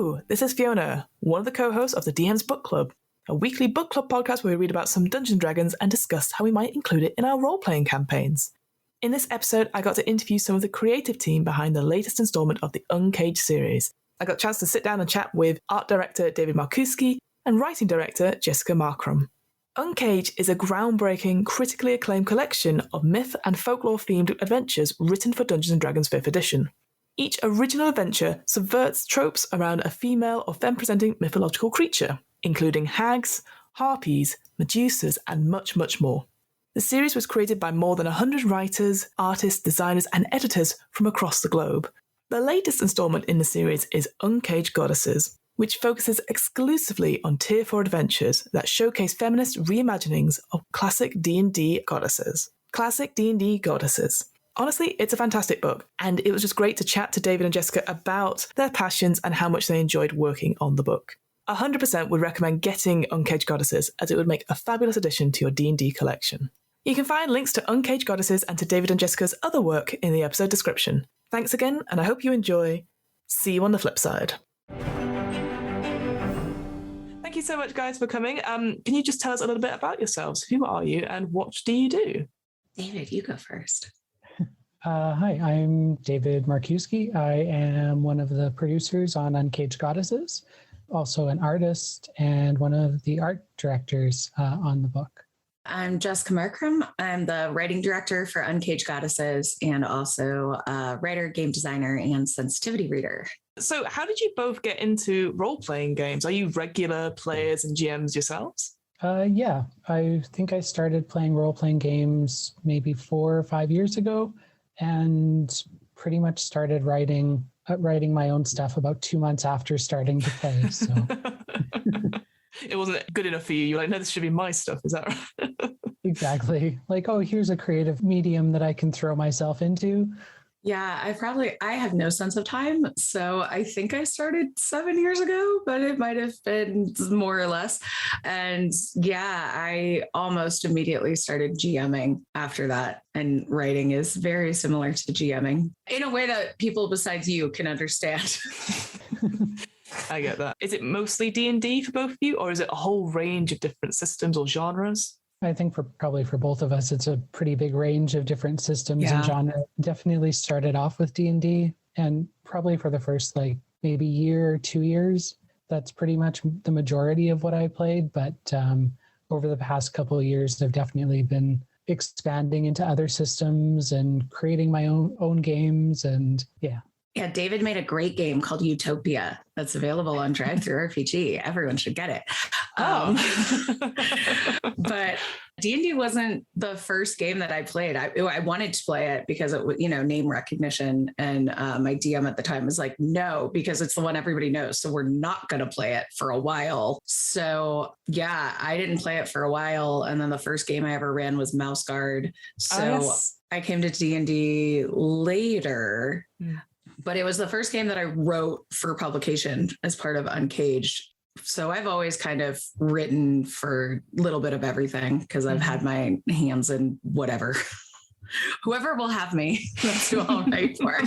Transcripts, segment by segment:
Hello, this is Fiona, one of the co-hosts of the DM's Book Club, a weekly book club podcast where we read about some Dungeons & Dragons and discuss how we might include it in our role-playing campaigns. In this episode, I got to interview some of the creative team behind the latest installment of the Uncaged series. I got a chance to sit down and chat with art director David Markiwsky and writing director Jessica Marcrum. Uncaged is a groundbreaking, critically acclaimed collection of myth and folklore-themed adventures written for Dungeons & Dragons 5th edition. Each original adventure subverts tropes around a female or femme-presenting mythological creature, including hags, harpies, medusas, and much, much more. The series was created by more than 100 writers, artists, designers, and editors from across the globe. The latest installment in the series is Uncaged Goddesses, which focuses exclusively on Tier 4 adventures that showcase feminist reimaginings of classic D&D goddesses. Classic D&D goddesses. Honestly, it's a fantastic book, and it was just great to chat to David and Jessica about their passions and how much they enjoyed working on the book. 100% would recommend getting Uncaged Goddesses, as it would make a fabulous addition to your D&D collection. You can find links to Uncaged Goddesses and to David and Jessica's other work in the episode description. Thanks again, and I hope you enjoy. See you on the flip side. Thank you so much, guys, for coming. Can you just tell us a little bit about yourselves? Who are you, and what do you do? David, you go first. Hi, I'm David Markiwsky. I am one of the producers on Uncaged Goddesses, also an artist and one of the art directors on the book. I'm Jessica Marcrum. I'm the writing director for Uncaged Goddesses and also a writer, game designer, and sensitivity reader. So how did you both get into role-playing games? Are you regular players and GMs yourselves? Yeah, I think I started playing role-playing games maybe 4 or 5 years ago, and pretty much started writing my own stuff about 2 months after starting to play. So it wasn't good enough for you. You're like, no, this should be my stuff. Is that right? Exactly. Like, oh, here's a creative medium that I can throw myself into. Yeah, I have no sense of time. So I think I started 7 years ago, but it might have been more or less. And yeah, I almost immediately started GMing after that. And writing is very similar to GMing in a way that people besides you can understand. I get that. Is it mostly D&D for both of you, or is it a whole range of different systems or genres? I think probably for both of us, it's a pretty big range of different systems and genre. Definitely started off with D&D, and probably for the first maybe year or 2 years, that's pretty much the majority of what I played. But over the past couple of years, I've definitely been expanding into other systems and creating my own games. And yeah. Yeah, David made a great game called Utopia that's available on Drive-Thru RPG. Everyone should get it. But D&D wasn't the first game that I played. I wanted to play it because it was, name recognition. And my DM at the time was like, no, because it's the one everybody knows. So we're not going to play it for a while. So yeah, I didn't play it for a while. And then the first game I ever ran was Mouse Guard. So yes. I came to D&D later. But it was the first game that I wrote for publication as part of Uncaged. So I've always kind of written for a little bit of everything because I've had my hands in whatever. Whoever will have me, that's who I'll write for.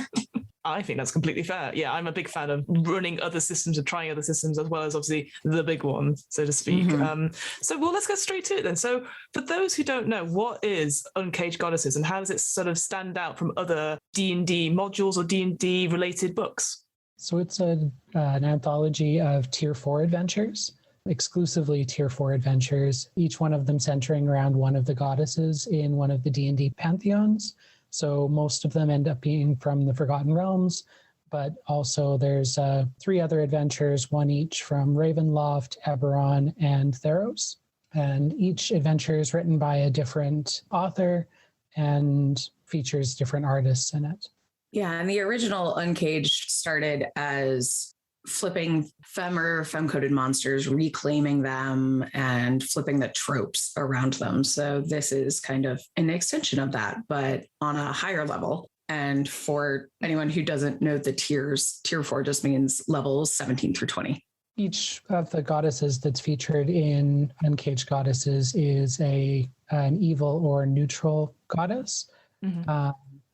I think that's completely fair. Yeah, I'm a big fan of running other systems and trying other systems as well as obviously the big ones, so to speak. So let's go straight to it then. So for those who don't know, what is Uncaged Goddesses and how does it sort of stand out from other D&D modules or D&D related books? So it's an anthology of Tier 4 adventures, exclusively Tier 4 adventures, each one of them centering around one of the goddesses in one of the D&D pantheons. So most of them end up being from the Forgotten Realms, but also there's 3 other adventures, one each from Ravenloft, Eberron, and Theros. And each adventure is written by a different author and features different artists in it. Yeah, and the original Uncaged started as flipping femme-coded monsters, reclaiming them, and flipping the tropes around them. So this is kind of an extension of that, but on a higher level. And for anyone who doesn't know the tiers, Tier 4 just means levels 17 through 20. Each of the goddesses that's featured in Uncaged Goddesses is an evil or neutral goddess.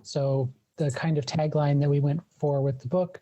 So the kind of tagline that we went for with the book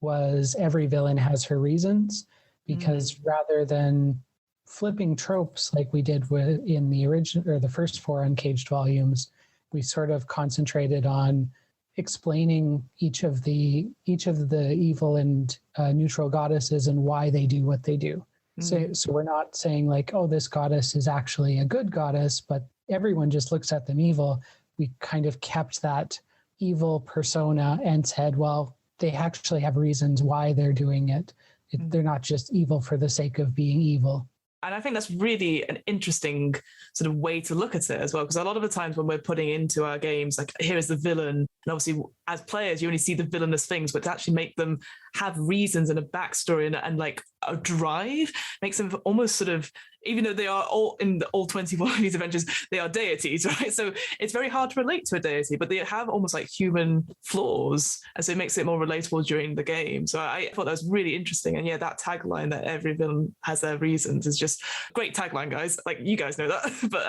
was every villain has her reasons, because rather than flipping tropes like we did in the original or the first 4 Uncaged volumes, we sort of concentrated on explaining each of the evil and neutral goddesses and why they do what they do. So we're not saying like, oh, this goddess is actually a good goddess, but everyone just looks at them evil. We kind of kept that evil persona and said, well, they actually have reasons why they're doing it. They're not just evil for the sake of being evil. And I think that's really an interesting sort of way to look at it as well, because a lot of the times when we're putting into our games, like here is the villain, and obviously as players, you only see the villainous things, but to actually make them have reasons and a backstory and like a drive makes them almost sort of, even though they are all in all 21 of these adventures, they are deities, right? So it's very hard to relate to a deity, but they have almost like human flaws. And so it makes it more relatable during the game. So I thought that was really interesting. And yeah, that tagline that every villain has their reasons is just a great tagline, guys. Like you guys know that, but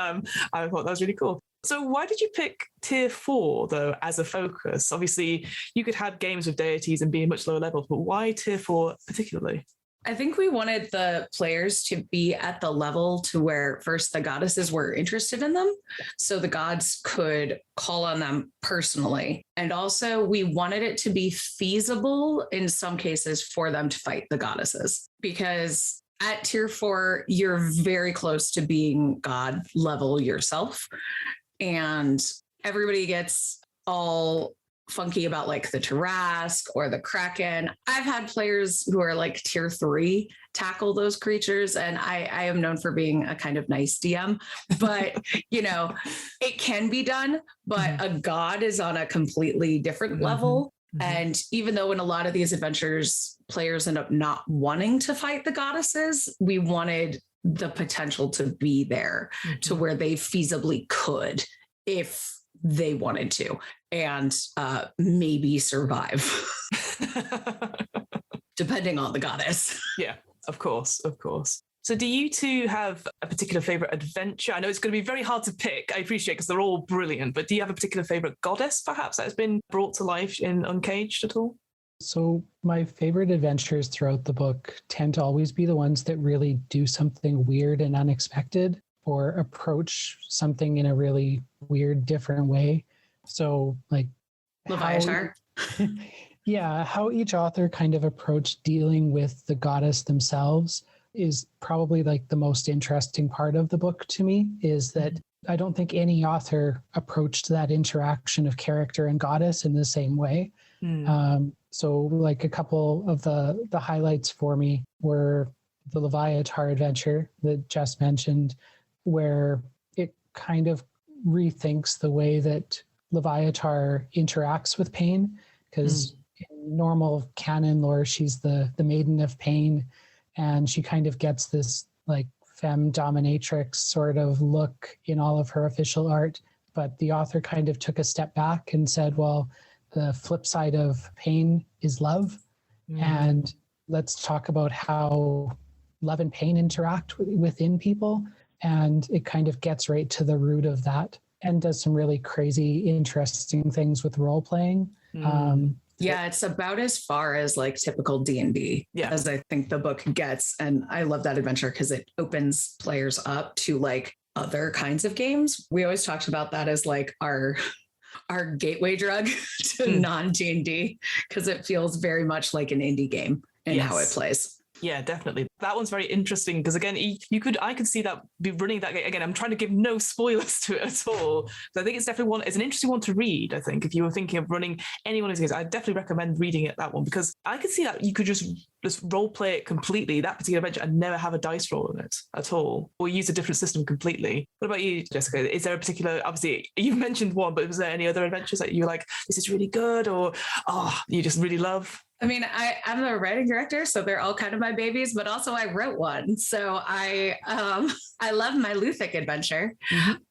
I thought that was really cool. So why did you pick tier 4 though as a focus? Obviously you could have games with deities and be a much lower levels, but why tier 4 particularly? I think we wanted the players to be at the level to where first the goddesses were interested in them, so the gods could call on them personally. And also we wanted it to be feasible in some cases for them to fight the goddesses, because at tier 4, you're very close to being God level yourself. And everybody gets all funky about like the Tarrasque or the Kraken. I've had players who are like tier 3 tackle those creatures, and I am known for being a kind of nice DM, but you know, it can be done, but a god is on a completely different level. And even though in a lot of these adventures, players end up not wanting to fight the goddesses, we wanted the potential to be there to where they feasibly could if they wanted to, and maybe survive depending on the goddess. Yeah, of course. So do you two have a particular favorite adventure? I know it's going to be very hard to pick, I appreciate, because they're all brilliant, but do you have a particular favorite goddess perhaps that has been brought to life in Uncaged at all? So my favorite adventures throughout the book tend to always be the ones that really do something weird and unexpected, or approach something in a really weird, different way. So like Leviathan. How each author kind of approached dealing with the goddess themselves is probably like the most interesting part of the book to me, is that I don't think any author approached that interaction of character and goddess in the same way. So like a couple of the highlights for me were the Leviathan adventure that Jess mentioned, where it kind of rethinks the way that Leviathan interacts with pain, because in normal canon lore, she's the maiden of pain, and she kind of gets this like femme dominatrix sort of look in all of her official art. But the author kind of took a step back and said, well, the flip side of pain is love. And let's talk about how love and pain interact within people. And it kind of gets right to the root of that and does some really crazy, interesting things with role playing. Yeah, it's about as far as like typical D&D as I think the book gets. And I love that adventure because it opens players up to like other kinds of games. We always talked about that as like our gateway drug to non-D&D, because it feels very much like an indie game in how it plays. Yeah, definitely. That one's very interesting because again, I could see that be running that game. Again, I'm trying to give no spoilers to it at all. So I think it's definitely it's an interesting one to read. I think if you were thinking of running any one of these games, I'd definitely recommend reading it, that one, because I could see that you could just role play it completely, that particular adventure, and never have a dice roll in it at all, or use a different system completely. What about you, Jessica? Is there a particular, obviously you've mentioned one, but was there any other adventures that you're like, this is really good, or you just really love? I mean, I'm a writing director, so they're all kind of my babies, but also I wrote one. So I love my Luthic adventure.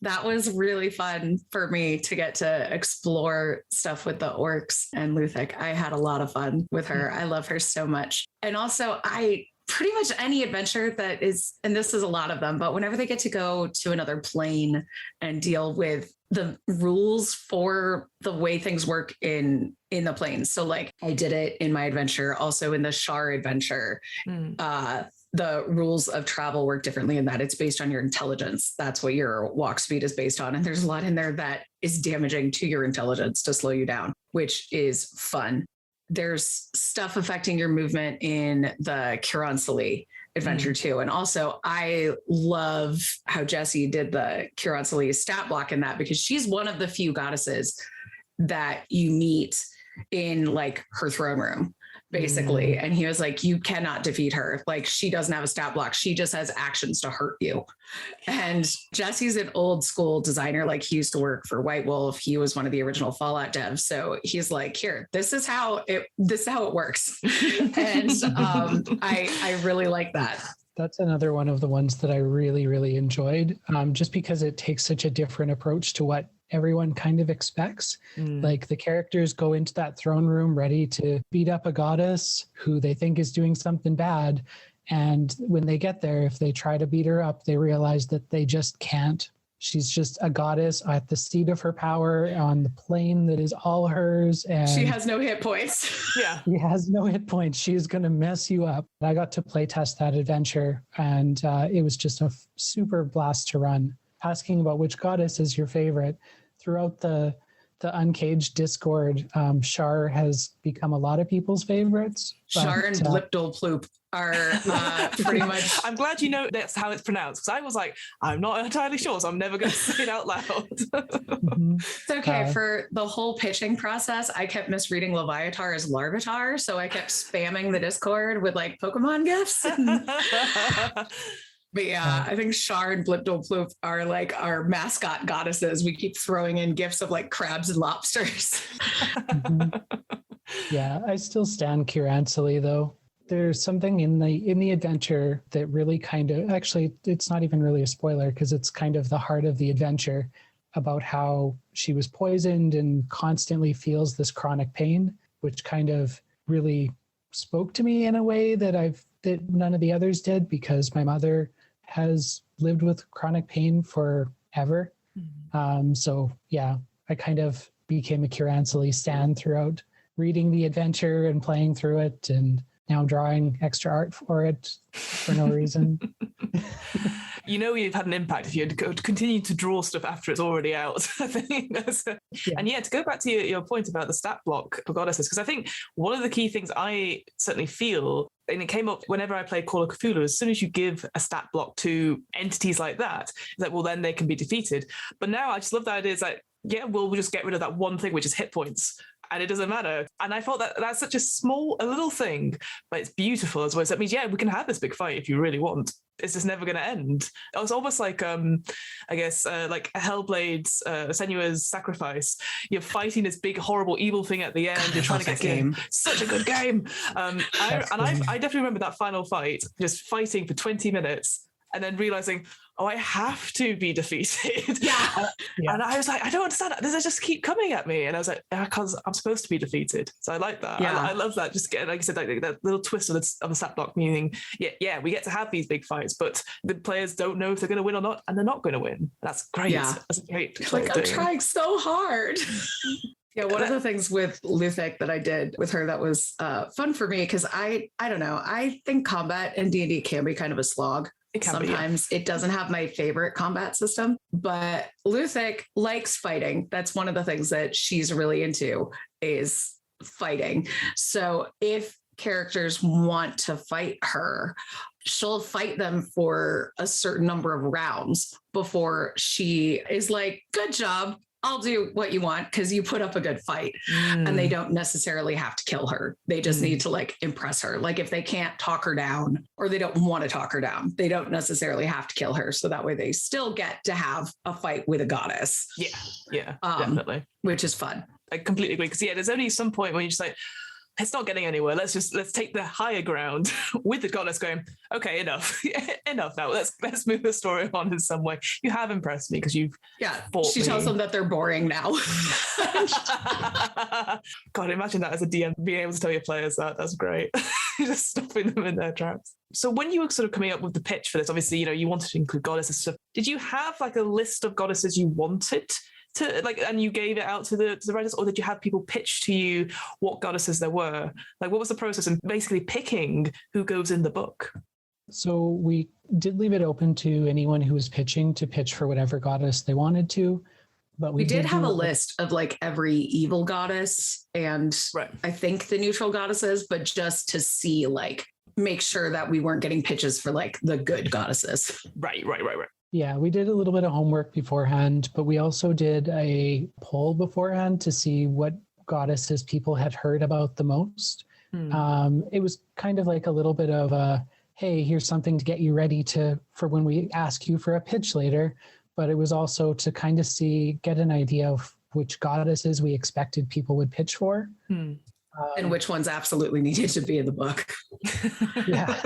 That was really fun for me to get to explore stuff with the orcs and Luthic. I had a lot of fun with her. I love her so much. And also pretty much any adventure that is, and this is a lot of them, but whenever they get to go to another plane and deal with the rules for the way things work in the planes. So like I did it in my adventure, also in the Shar adventure. The rules of travel work differently in that it's based on your intelligence. That's what your walk speed is based on. And there's a lot in there that is damaging to your intelligence to slow you down, which is fun. There's stuff affecting your movement in the Kiran adventure too. And also I love how Jessie did the Kiran stat block in that, because she's one of the few goddesses that you meet in like her throne room, basically. And he was like, you cannot defeat her. Like, she doesn't have a stat block. She just has actions to hurt you. And Jesse's an old school designer. Like, he used to work for White Wolf. He was one of the original Fallout devs. So he's like, here, this is how it works. And I really like that. That's another one of the ones that I really, really enjoyed, just because it takes such a different approach to what everyone kind of expects. Like, the characters go into that throne room ready to beat up a goddess who they think is doing something bad. And when they get there, if they try to beat her up, they realize that they just can't. She's just a goddess at the seat of her power on the plane that is all hers. And she has no hit points. Yeah. She has no hit points. She's going to mess you up. I got to play test that adventure, and it was just a super blast to run. Asking about which goddess is your favorite. Throughout the Uncaged Discord, Shar has become a lot of people's favorites. Shar and Blipdol Ploop are pretty much. I'm glad you know that's how it's pronounced, because I was like, I'm not entirely sure, so I'm never going to say it out loud. It's okay. For the whole pitching process, I kept misreading Leviatar as Larvitar, so I kept spamming the Discord with like Pokemon gifts. But yeah, I think Shar and Blipdol Ploop are like our mascot goddesses. We keep throwing in gifts of like crabs and lobsters. Yeah, I still stand Kiransili though. There's something in the adventure that really kind of, actually, it's not even really a spoiler because it's kind of the heart of the adventure, about how she was poisoned and constantly feels this chronic pain, which kind of really spoke to me in a way that none of the others did, because my mother has lived with chronic pain forever. So yeah, I kind of became a Kiransili stan throughout reading the adventure and playing through it, and now drawing extra art for it for no reason. You know, you've had an impact if you continue to draw stuff after it's already out. I think And yeah, to go back to your point about the stat block for goddesses, because I think one of the key things I certainly feel, and it came up whenever I played Call of Cthulhu, as soon as you give a stat block to entities like that, it's like, well, then they can be defeated. But now I just love the idea. It's like, yeah, we'll just get rid of that one thing, which is hit points. And it doesn't matter. And I thought that that's such a little thing, but it's beautiful as well. So that means, yeah, we can have this big fight if you really want. It's just never going to end. It's almost like, I guess, like a Hellblade's Senua's Sacrifice. You're fighting this big, horrible, evil thing at the end. You're trying to get game. Such a good game. I definitely remember that final fight, just fighting for 20 minutes and then realizing, oh, I have to be defeated. Yeah. And I was like, I don't understand that. Does it just keep coming at me? And I was like, because I'm supposed to be defeated. So I like that. Yeah. I love that. Just getting, like I said, like that little twist of the stat block, meaning, yeah, we get to have these big fights, but the players don't know if they're going to win or not, and they're not going to win. That's great. Yeah. That's a great. Like, I'm trying so hard. Yeah, one of the things with Luthik that I did with her that was fun for me, because I don't know, I think combat in D&D can be kind of a slog. Sometimes it doesn't have my favorite combat system, but Luthik likes fighting. That's one of the things that she's really into, is fighting. So if characters want to fight her, she'll fight them for a certain number of rounds before she is like, good job, I'll do what you want because you put up a good fight. And they don't necessarily have to kill her. They just need to like impress her. Like, if they can't talk her down or they don't want to talk her down, they don't necessarily have to kill her. So that way they still get to have a fight with a goddess. Yeah, definitely. Which is fun. I completely agree. Because there's only some point when you're just like, it's not getting anywhere. Let's take the higher ground with the goddess going, okay, enough now. Let's move the story on in some way. You have impressed me because you've fought she tells them that they're boring now. God, imagine that as a DM, being able to tell your players that. That's great. Just stopping them in their tracks. So when you were sort of coming up with the pitch for this, obviously, you wanted to include goddesses and stuff. Did you have like a list of goddesses you wanted to like, and you gave it out to the writers, or did you have people pitch to you what goddesses there were? Like, what was the process in basically picking who goes in the book? So we did leave it open to anyone who was pitching to pitch for whatever goddess they wanted to. But we did have a list of like every evil goddess and I think the neutral goddesses, but just to see, like, make sure that we weren't getting pitches for like the good goddesses. Right. Yeah, we did a little bit of homework beforehand, but we also did a poll beforehand to see what goddesses people had heard about the most. It was kind of like a little bit of a, hey, here's something to get you ready for when we ask you for a pitch later. But it was also to kind of get an idea of which goddesses we expected people would pitch for. And which ones absolutely needed to be in the book. Yeah,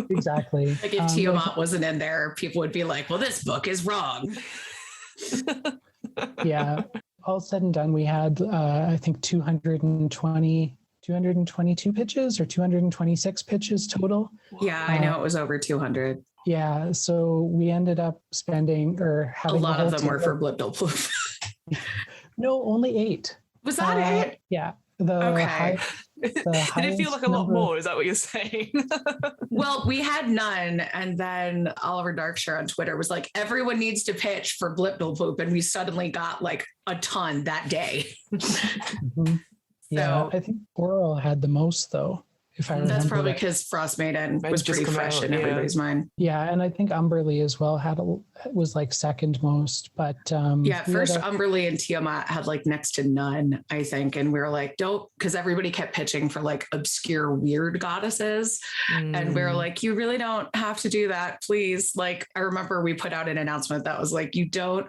exactly. Like if Tiamat wasn't in there, people would be like, well, this book is wrong. Yeah, all said and done, we had, I think, 222 pitches or 226 pitches total. Yeah, I know it was over 200. Yeah, so we ended up spending or having a lot of them were for Blip Blip Bloop. No, only 8. Was that it? Yeah. Did it feel like a lot more? Is that what you're saying? Well, we had none. And then Oliver Darkshire on Twitter was like, everyone needs to pitch for Blip Blip Bloop. And we suddenly got like a ton that day. Yeah, I think Oral had the most though. If I remember. That's probably because Frost Maiden was pretty fresh in everybody's mind. Yeah, and I think Umberly as well was like second most, but first Umberly and Tiamat had like next to none, I think, and we were like, don't, because everybody kept pitching for like obscure weird goddesses, and we were like, you really don't have to do that, please. Like, I remember we put out an announcement that was like, you don't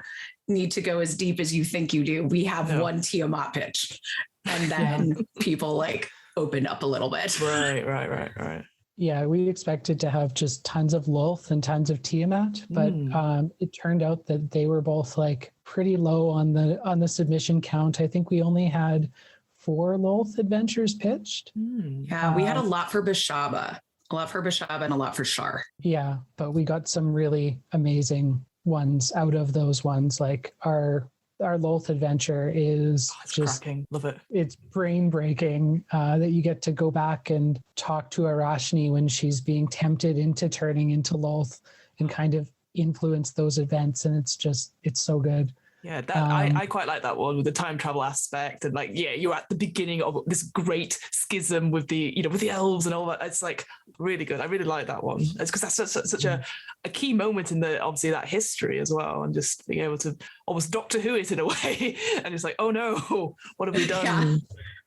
need to go as deep as you think you do. We have one Tiamat pitch, and then people like opened up a little bit. Right. Yeah, we expected to have just tons of Lolth and tons of Tiamat, but it turned out that they were both like pretty low on the submission count. I think we only had 4 Lolth adventures pitched. Yeah, we had a lot for Bashaba, and a lot for Shar. Yeah, but we got some really amazing ones out of those ones. Like our Lolth adventure is just cracking. Love it. It's brain breaking that you get to go back and talk to Arashni when she's being tempted into turning into Lolth and kind of influence those events. And it's so good. Yeah, I quite like that one with the time travel aspect, and like, you're at the beginning of this great schism with the elves and all that. It's like really good. I really like that one. It's because that's such a key moment in obviously that history as well, and just being able to almost Doctor Who it in a way, and it's like, oh no, what have we done? Yeah.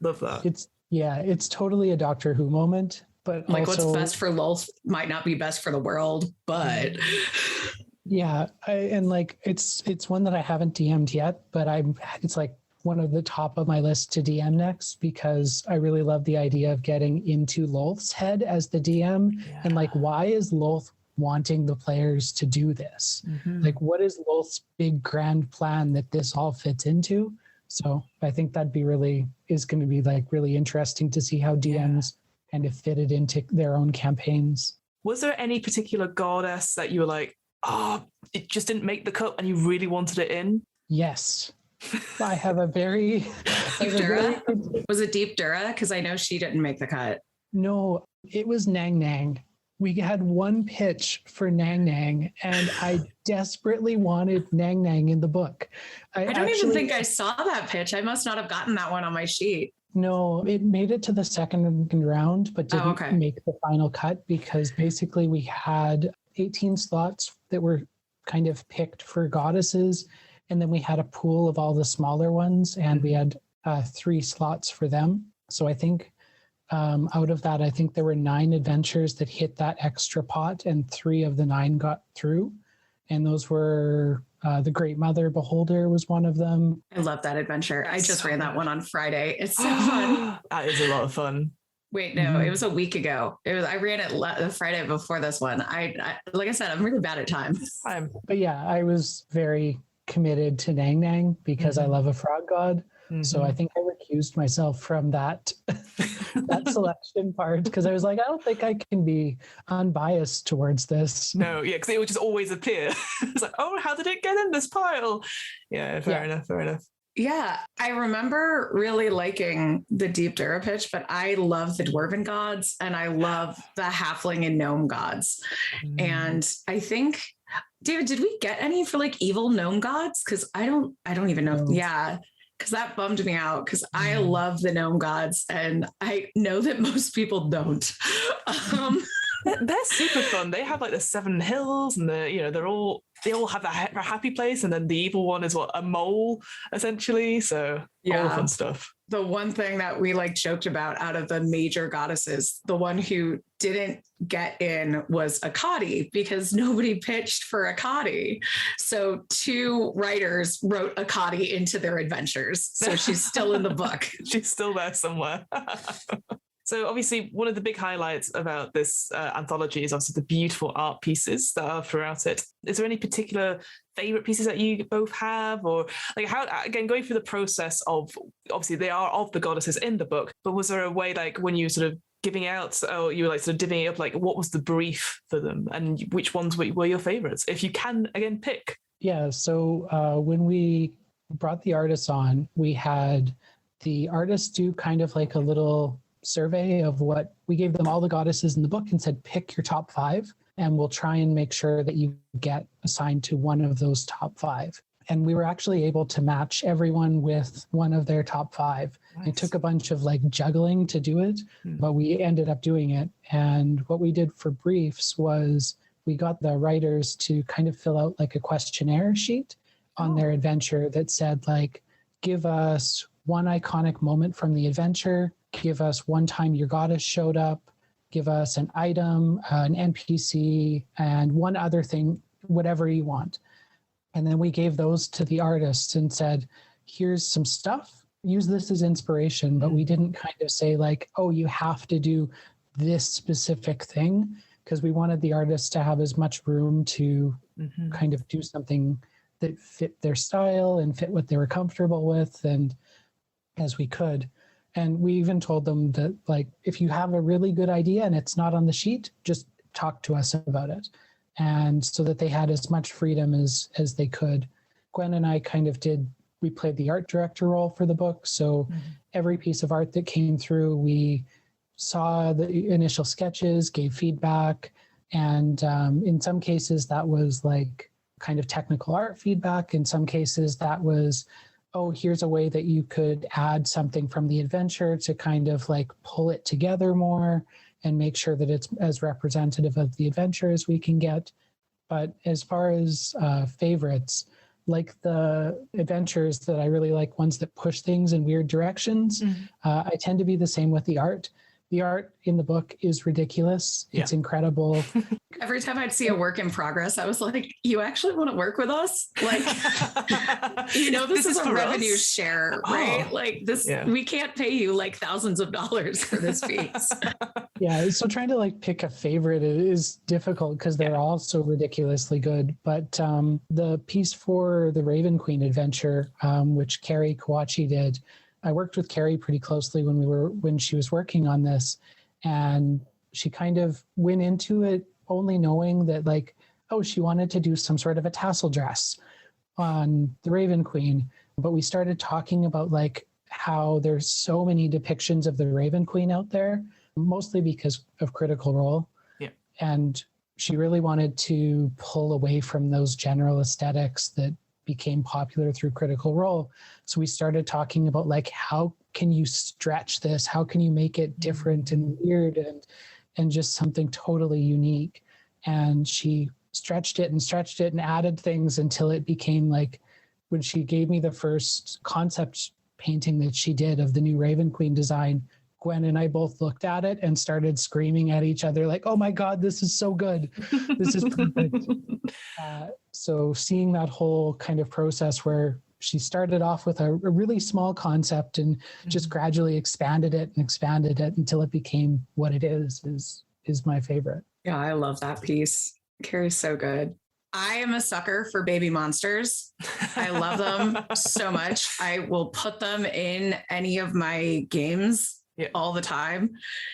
Love that. It's totally a Doctor Who moment, but like also, what's best for Lolth might not be best for the world, but. Yeah, it's one that I haven't DM'd yet, but it's like one of the top of my list to DM next, because I really love the idea of getting into Lolth's head as the DM, and like, why is Lolth wanting the players to do this? Like, what is Lolth's big grand plan that this all fits into? So I think is going to be like really interesting to see how DMs kind of fit it into their own campaigns. Was there any particular goddess that you were like, it just didn't make the cut and you really wanted it in? Yes. I have a very... Deep Dura? Was it Deep Dura? Because I know she didn't make the cut. No, it was Nang Nang. We had one pitch for Nang Nang, and I desperately wanted Nang Nang in the book. I don't even think I saw that pitch. I must not have gotten that one on my sheet. No, it made it to the second round, but didn't make the final cut, because basically we had 18 slots that were kind of picked for goddesses, and then we had a pool of all the smaller ones, and we had 3 slots for them. So I think out of that, I think there were 9 adventures that hit that extra pot, and 3 of the 9 got through, and those were the Great Mother Beholder was one of them. I love that adventure. I just ran that one on Friday. It's so fun. That is a lot of fun. Wait, no, it was a week ago. I ran it the Friday before this one. I like I said, I'm really bad at time. But yeah, I was very committed to Nang Nang because I love a frog god. So I think I recused myself from that that selection part, because I was like, I don't think I can be unbiased towards this. No, yeah, because it would just always appear. It's like, oh, how did it get in this pile? Yeah, fair enough. Yeah, I remember really liking the Deep Dura pitch, but I love the Dwarven gods and I love the Halfling and Gnome gods. And I think, David, did we get any for like evil gnome gods? Because I don't even know. No. Yeah, because that bummed me out because I love the gnome gods and I know that most people don't. They're super fun. They have like the 7 hills, and they all have a happy place, and then the evil one is a mole essentially. So all the fun stuff. The one thing that we like joked about out of the major goddesses, the one who didn't get in was Akkadi because nobody pitched for Akkadi. So 2 writers wrote Akkadi into their adventures. So she's still in the book. She's still there somewhere. So obviously one of the big highlights about this anthology is obviously the beautiful art pieces that are throughout it. Is there any particular favorite pieces that you both have, or like how, again, going through the process of, obviously they are of the goddesses in the book, but was there a way like when you sort of giving out, or you were like sort of divvying up, like what was the brief for them and which ones were your favorites, if you can again pick? Yeah, so when we brought the artists on, we had the artists do kind of like a little survey of what we gave them, all the goddesses in the book, and said pick your top 5 and we'll try and make sure that you get assigned to one of those top 5. And we were actually able to match everyone with one of their top 5. Nice. It took a bunch of like juggling to do it, but we ended up doing it. And what we did for briefs was we got the writers to kind of fill out like a questionnaire sheet on their adventure that said like, give us one iconic moment from the adventure, give us one time your goddess showed up, give us an item, an NPC, and one other thing, whatever you want. And then we gave those to the artists and said, here's some stuff, use this as inspiration, but we didn't kind of say like, oh, you have to do this specific thing, because we wanted the artists to have as much room to kind of do something that fit their style and fit what they were comfortable with, and as we could. And we even told them that, like, if you have a really good idea and it's not on the sheet, just talk to us about it. And so that they had as much freedom as they could. Gwen and I we played the art director role for the book. So every piece of art that came through, we saw the initial sketches, gave feedback. And in some cases that was like kind of technical art feedback. In some cases that was, oh, here's a way that you could add something from the adventure to kind of like pull it together more and make sure that it's as representative of the adventure as we can get. But as far as favorites, like the adventures that I really like, ones that push things in weird directions, I tend to be the same with the art. The art in the book is ridiculous. Yeah. It's incredible. Every time I'd see a work in progress, I was like, you actually want to work with us? Like, this is a revenue share, right? Like this, we can't pay you like thousands of dollars for this piece. Yeah. So trying to like pick a favorite is difficult because they're all so ridiculously good. But the piece for the Raven Queen adventure, which Carrie Kawachi did, I worked with Carrie pretty closely when she was working on this, and she kind of went into it only knowing that like, oh, she wanted to do some sort of a tassel dress on the Raven Queen. But we started talking about like how there's so many depictions of the Raven Queen out there, mostly because of Critical Role. Yeah. And she really wanted to pull away from those general aesthetics that became popular through Critical Role. So we started talking about like, how can you stretch this? How can you make it different and weird and just something totally unique? And she stretched it and added things until it became like, when she gave me the first concept painting that she did of the new Raven Queen design, Gwen and I both looked at it and started screaming at each other like, oh my God, this is so good. This is perfect. So seeing that whole kind of process where she started off with a really small concept and just gradually expanded it until it became what it is my favorite. Yeah, I love that piece. Carrie's so good. I am a sucker for baby monsters. I love them so much. I will put them in any of my games all the time.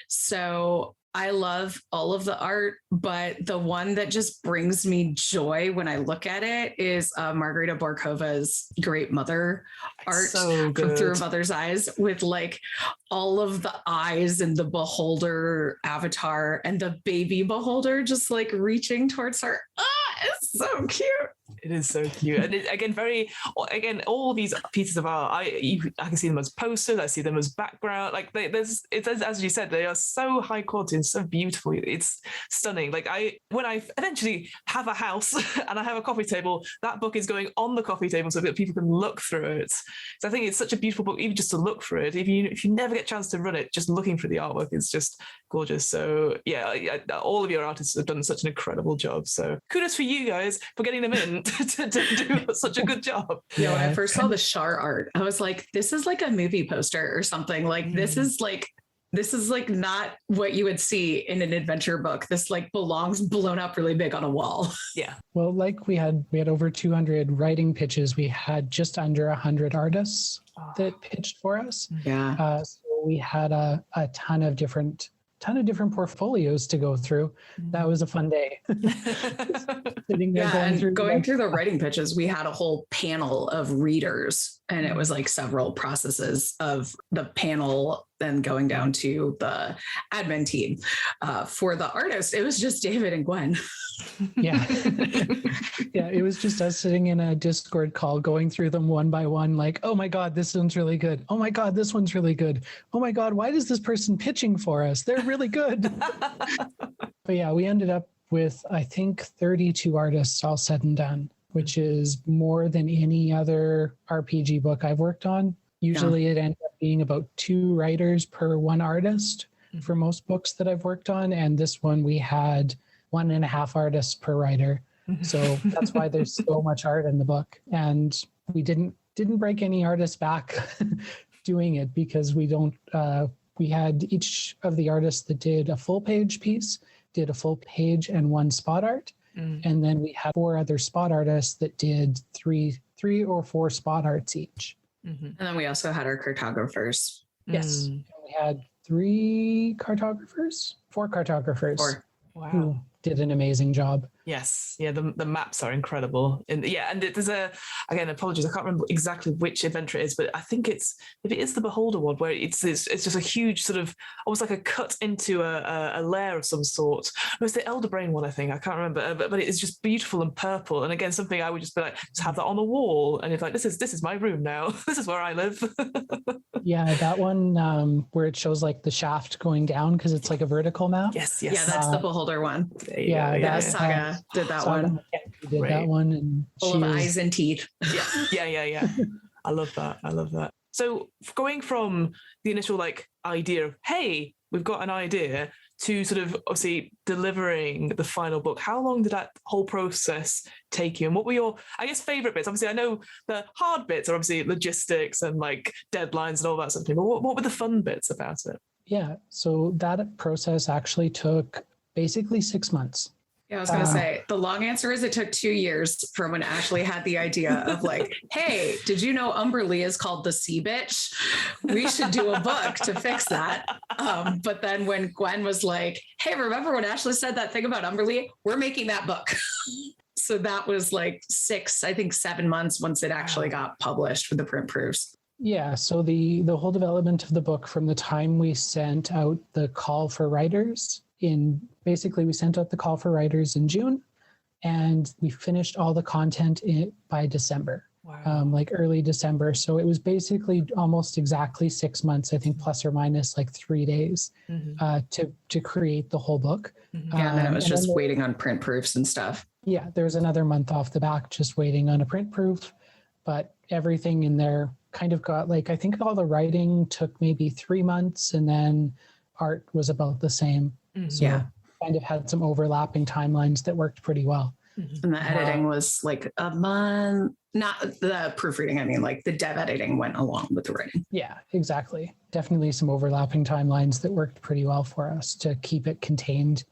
So I love all of the art, but the one that just brings me joy when I look at it is Margarita Borkova's Great Mother art so from Through a Mother's Eyes, with like all of the eyes and the beholder avatar and the baby beholder just like reaching towards her. It's so cute. It is so cute. And again, all these pieces of art, I can see them as posters, I see them as background. Like as you said, they are so high quality and so beautiful. It's stunning. Like when I eventually have a house and I have a coffee table, that book is going on the coffee table so that people can look through it. So I think it's such a beautiful book, even just to look through it. If you never get a chance to run it, just looking through the artwork is just gorgeous. So yeah, all of your artists have done such an incredible job. So kudos for you guys for getting them in to do such a good job. Yeah, when I first saw the Char art, I was like, this is like a movie poster or something. Like this is like not what you would see in an adventure book. This like belongs blown up really big on a wall. Yeah. Well, like we had over 200 writing pitches. We had just under 100 artists that pitched for us. Yeah. So we had a ton of different portfolios to go through. That was a fun day. Sitting there going through the writing pitches, we had a whole panel of readers, and it was like several processes of the panel then going down to the admin team. For the artist, it was just David and Gwen. Yeah. Yeah, it was just us sitting in a Discord call going through them one by one, like, oh my God, this one's really good. Oh my God, this one's really good. Oh my God, why is this person pitching for us? They're really good. But yeah, we ended up with, I think, 32 artists all said and done, which is more than any other RPG book I've worked on. Usually it ended up being about 2 writers per 1 artist for most books that I've worked on. And this one we had 1.5 artists per writer. So that's why there's so much art in the book. And we didn't break any artists back doing it, because we had each of the artists that did a full page piece, did a full page and 1 spot art. And then we had 4 other spot artists that did 3 or 4 spot arts each. And then we also had our cartographers. Yes. And we had 4 cartographers. 4. Wow. Who did an amazing job. Yes. Yeah, the maps are incredible. And there's again, apologies, I can't remember exactly which adventure it is, but I think if it is the Beholder one, where it's just a huge sort of, almost like a cut into a layer of some sort. It was the Elder Brain one, I think. I can't remember, but it's just beautiful and purple. And again, something I would just be like, just have that on the wall. And it's like, this is my room now. This is where I live. Yeah, that one where it shows like the shaft going down because it's like a vertical map. Yes. Yeah, that's the Beholder one. Yeah, Saga did that one. Did that one, and full of eyes and teeth. Yeah. I love that. So going from the initial like idea of, hey, we've got an idea, to sort of obviously delivering the final book, how long did that whole process take you? And what were your, I guess, favorite bits? Obviously, I know the hard bits are obviously logistics and like deadlines and all that sort of thing, but what were the fun bits about it? Yeah, so that process actually took basically 6 months. Yeah, I was going to say, the long answer is it took 2 years from when Ashley had the idea of like, hey, did you know Umberlee is called the Sea Bitch? We should do a book to fix that. But then when Gwen was like, hey, remember when Ashley said that thing about Umberlee? We're making that book. So that was like 7 months once it actually got published for the print proofs. Yeah, so the whole development of the book, from the time we sent out the call for writers we sent out the call for writers in June, and we finished all the content by December. Wow. Like early December. So it was basically almost exactly 6 months, I think, plus or minus like 3 days to create the whole book. Yeah, and then it was just waiting on print proofs and stuff. Yeah, there's another month off the back just waiting on a print proof, but everything in there kind of got, like, I think all the writing took maybe 3 months, and then art was about the same. So kind of had some overlapping timelines that worked pretty well. And the editing was like a month, not the proofreading. I mean, like the dev editing went along with the writing. Yeah, exactly. Definitely some overlapping timelines that worked pretty well for us to keep it contained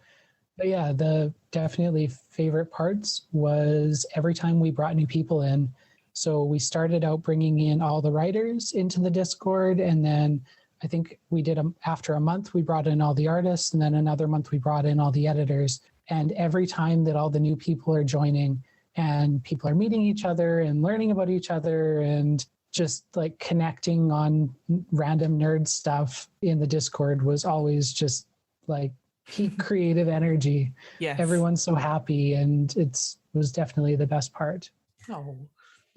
But yeah, the definitely favorite parts was every time we brought new people in. So we started out bringing in all the writers into the Discord, and then I think we did after a month we brought in all the artists, and then another month we brought in all the editors. And every time that all the new people are joining and people are meeting each other and learning about each other and just like connecting on random nerd stuff in the Discord was always just like peak creative energy. Yes. Everyone's so happy, and it was definitely the best part. Oh.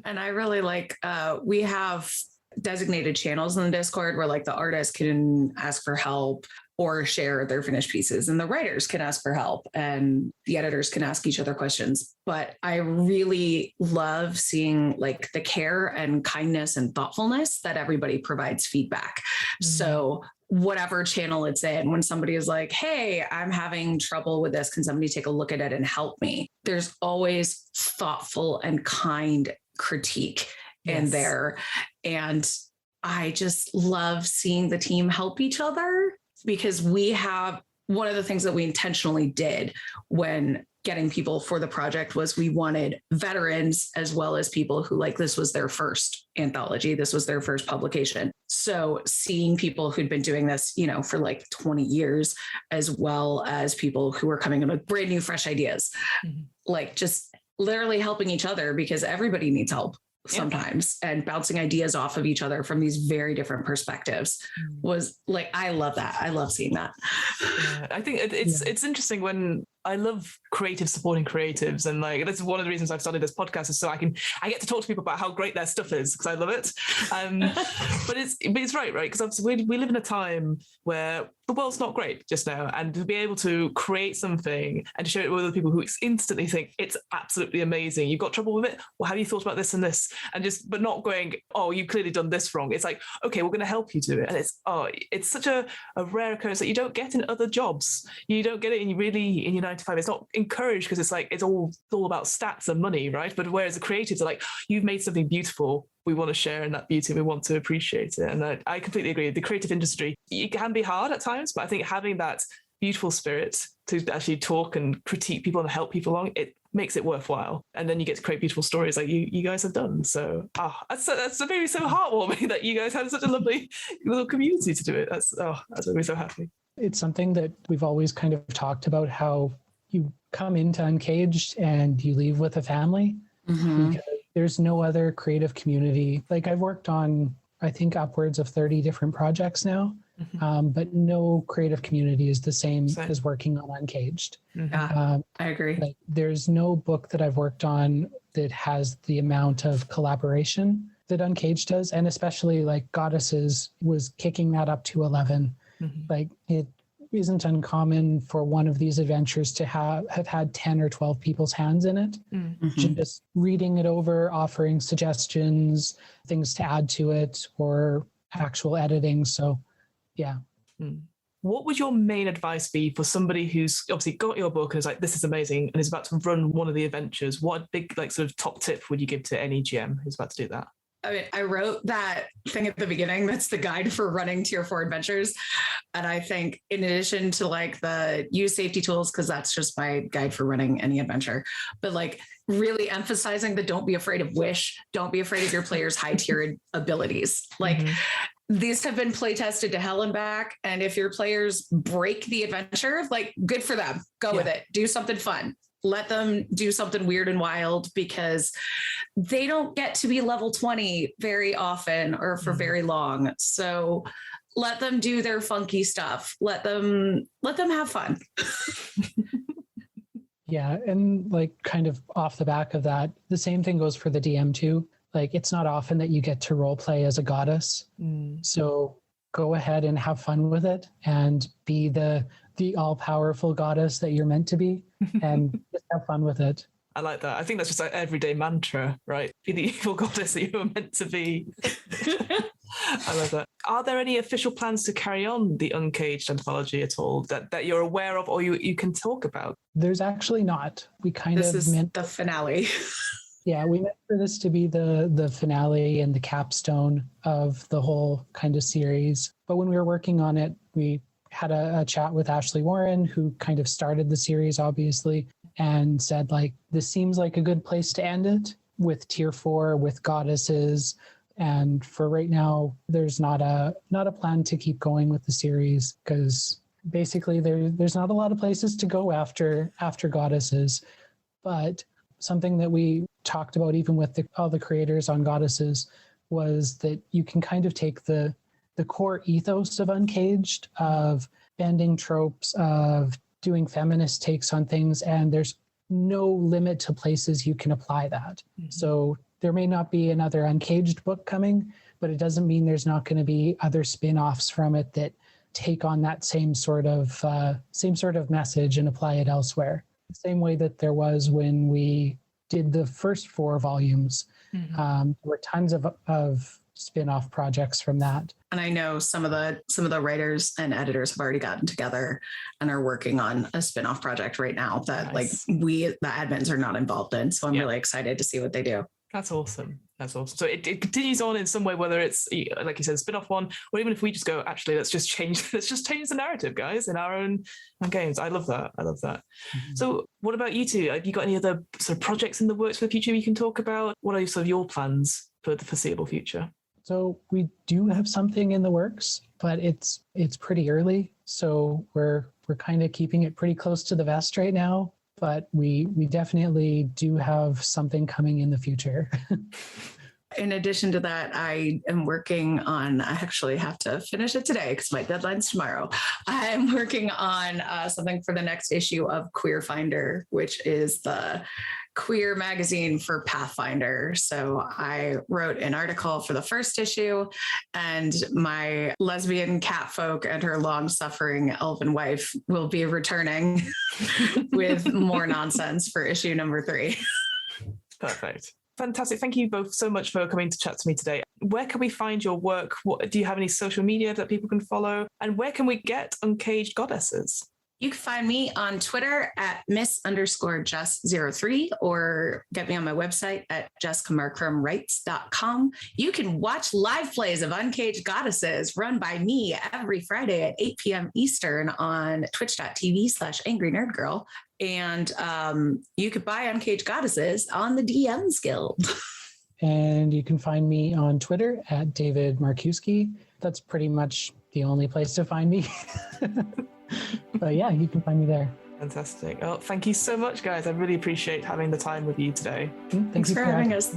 And I really like, we have designated channels in the Discord where like the artists can ask for help or share their finished pieces, and the writers can ask for help, and the editors can ask each other questions. But I really love seeing like the care and kindness and thoughtfulness that everybody provides feedback. Mm-hmm. So whatever channel it's in, when somebody is like, hey, I'm having trouble with this, can somebody take a look at it and help me? There's always thoughtful and kind critique in there. And I just love seeing the team help each other, because we have one of the things that we intentionally did when getting people for the project was we wanted veterans as well as people who like this was their first anthology. This was their first publication. So seeing people who'd been doing this, you know, for like 20 years, as well as people who were coming in with brand new, fresh ideas, like just literally helping each other, because everybody needs help sometimes, and bouncing ideas off of each other from these very different perspectives was like, I love that. I love seeing that. Yeah, I think it's interesting when I love creatives supporting creatives, and like that's one of the reasons I've started this podcast, is so I get to talk to people about how great their stuff is, because I love it. But it's right, because obviously we live in a time where the world's not great just now, and to be able to create something and to share it with other people who instantly think it's absolutely amazing. You've got trouble with it? Well, have you thought about this and this? And but not going, oh, you've clearly done this wrong. It's like, okay, we're going to help you do it. And it's such a rare occurrence that you don't get in other jobs. You don't get it in your 9-to-5. It's not encouraged, because it's like it's all about stats and money, right? But whereas the creatives are like, you've made something beautiful, we want to share in that beauty, we want to appreciate it. And I completely agree. The creative industry, it can be hard at times, but I think having that beautiful spirit to actually talk and critique people and help people along, it makes it worthwhile. And then you get to create beautiful stories like you guys have done. So that's maybe so heartwarming that you guys have such a lovely little community to do it. That's made me so happy. It's something that we've always kind of talked about, how you come into Uncaged and you leave with a family. Because there's no other creative community. Like I've worked on, I think, upwards of 30 different projects now, but no creative community is the same as working on Uncaged. I agree. Like, there's no book that I've worked on that has the amount of collaboration that Uncaged does, and especially like Goddesses was kicking that up to 11. Like it isn't uncommon for one of these adventures to have had 10 or 12 people's hands in it. Just reading it over, offering suggestions, things to add to it, or actual editing. So yeah. What would your main advice be for somebody who's obviously got your book and is like, this is amazing, and is about to run one of the adventures? What big like sort of top tip would you give to any GM who's about to do that? I mean, I wrote that thing at the beginning. That's the guide for running tier 4 adventures. And I think in addition to like the use safety tools, because that's just my guide for running any adventure, but like really emphasizing the don't be afraid of wish. Don't be afraid of your players' high tiered abilities. Like these have been play tested to hell and back. And if your players break the adventure, like good for them. Go with it. Do something fun. Let them do something weird and wild, because they don't get to be level 20 very often or for very long. So let them do their funky stuff. Let them have fun. Yeah. And like kind of off the back of that, the same thing goes for the DM too. Like it's not often that you get to role play as a goddess. So go ahead and have fun with it and be the all-powerful goddess that you're meant to be, and just have fun with it. I like that. I think that's just like everyday mantra, right? Be the evil goddess that you were meant to be. I love that. Are there any official plans to carry on the Uncaged anthology at all that you're aware of or you can talk about? There's actually not. We this is the finale. Yeah, we meant for this to be the finale and the capstone of the whole kind of series. But when we were working on it, we had a chat with Ashley Warren, who kind of started the series, obviously, and said, like, this seems like a good place to end it with tier 4, with goddesses. And for right now, there's not a plan to keep going with the series, because basically there's not a lot of places to go after goddesses. But something that we talked about even with all the creators on goddesses was that you can kind of take the core ethos of Uncaged, of bending tropes, of doing feminist takes on things, and there's no limit to places you can apply that. Mm-hmm. So there may not be another Uncaged book coming, but it doesn't mean there's not going to be other spin-offs from it that take on that same sort of message and apply it elsewhere. The same way that there was when we did the first 4 volumes. Mm-hmm. There were tons of spin-off projects from that. And I know some of the writers and editors have already gotten together and are working on a spin-off project right now that nice. The admins are not involved in. So I'm really excited to see what they do. That's awesome. So it continues on in some way, whether it's, like you said, a spin-off one, or even if we just go, actually, let's just change the narrative, guys, in our own games. I love that. Mm-hmm. So what about you two? Have you got any other sort of projects in the works for the future you can talk about? What are sort of your plans for the foreseeable future? So we do have something in the works, but it's pretty early. So we're kind of keeping it pretty close to the vest right now, but we definitely do have something coming in the future. In addition to that, I am working on, I actually have to finish it today because my deadline's tomorrow. I'm working on something for the next issue of Queer Finder, which is the queer magazine for Pathfinder. So I wrote an article for the first issue, and my lesbian catfolk and her long-suffering elven wife will be returning with more nonsense for issue number 3. Perfect. Fantastic. Thank you both so much for coming to chat to me today. Where can we find your work? Do you have any social media that people can follow? And where can we get Uncaged Goddesses? You can find me on Twitter at miss_just03 or get me on my website at jessicamarkrumwrites.com. You can watch live plays of Uncaged Goddesses run by me every Friday at 8 p.m. Eastern on twitch.tv/angrynerdgirl. And you could buy Uncaged Goddesses on the DMs Guild. And you can find me on Twitter at David Markiwsky. That's pretty much the only place to find me. But yeah, you can find me there. Fantastic. Oh, thank you so much, guys. I really appreciate having the time with you today. Thanks for having us.